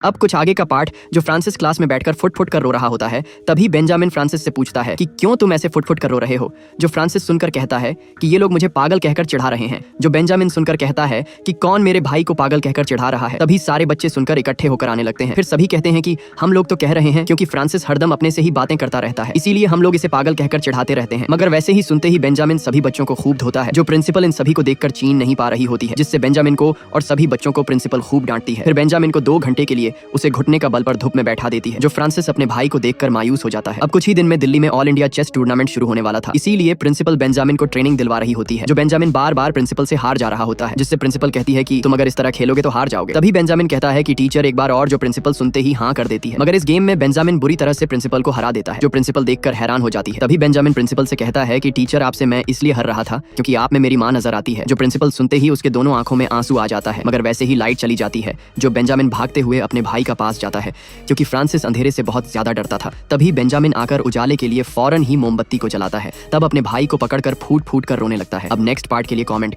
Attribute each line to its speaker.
Speaker 1: अब कुछ आगे का पार्ट जो फ्रांसिस क्लास में बैठकर फुट-फुट कर रो रहा होता है, तभी बेंजामिन फ्रांसिस से पूछता है कि क्यों तुम ऐसे फुट-फुट कर रो रहे हो। जो फ्रांसिस सुनकर कहता है कि ये लोग मुझे पागल कहकर चिढ़ा रहे हैं। जो बेंजामिन सुनकर कहता है कि कौन मेरे भाई को पागल कहकर चिढ़ा रहा है। तभी सारे बच्चे सुनकर इकट्ठे होकर आने लगते हैं। फिर सभी कहते हैं कि हम लोग तो कह रहे हैं क्योंकि फ्रांसिस हरदम अपने से ही बातें करता रहता है, इसीलिए हम लोग इसे पागल कहकर चिढ़ाते रहते हैं। मगर वैसे ही सुनते ही बेंजामिन सभी बच्चों को खूब धोता है। जो प्रिंसिपल इन सभी को देखकर चीन नहीं पा रही होती है, जिससे बेंजामिन को और सभी बच्चों को प्रिंसिपल खूब डांटती है। फिर बेंजामिन को 2 घंटे के लिए उसे घुटने का बल पर धूप में बैठा देती है। जो फ्रांसिस अपने भाई को देखकर मायूस हो जाता है। अब कुछ ही दिन में दिल्ली में ऑल इंडिया चेस टूर्नामेंट शुरू होने वाला था, इसीलिए प्रिंसिपल बेंजामिन को ट्रेनिंग दिलवा रही होती है। जो बेंजामिन बार-बार प्रिंसिपल से हार जा रहा होता है, जिससे प्रिंसिपल कहती है कि तुम अगर इस तरह खेलोगे तो हार जाओगे। तभी बेंजामिन कहता है कि टीचर एक बार और, जो प्रिंसिपल सुनते ही हाँ कर देती है। मगर इस गेम में बेंजामिन बुरी तरह से प्रिंसिपल को हरा देता है। जो प्रिंसिपल देखकर हैरान हो जाती है। तभी बेंजामिन प्रिंसिपल से कहता है कि टीचर, आपसे मैं इसलिए हर रहा था क्योंकि आप में मेरी माँ नजर आती है। जो प्रिंसिपल सुनते ही उसके दोनों आंखों में आंसू आ जाता है। मगर वैसे ही लाइट चली जाती है। जो बेंजामिन भागते हुए अपने भाई का पास जाता है क्योंकि फ्रांसिस अंधेरे से बहुत ज्यादा डरता था। तभी बेंजामिन आकर उजाले के लिए फौरन ही मोमबत्ती को जलाता है। तब अपने भाई को पकड़कर फूट फूट कर रोने लगता है। अब नेक्स्ट पार्ट के लिए कमेंट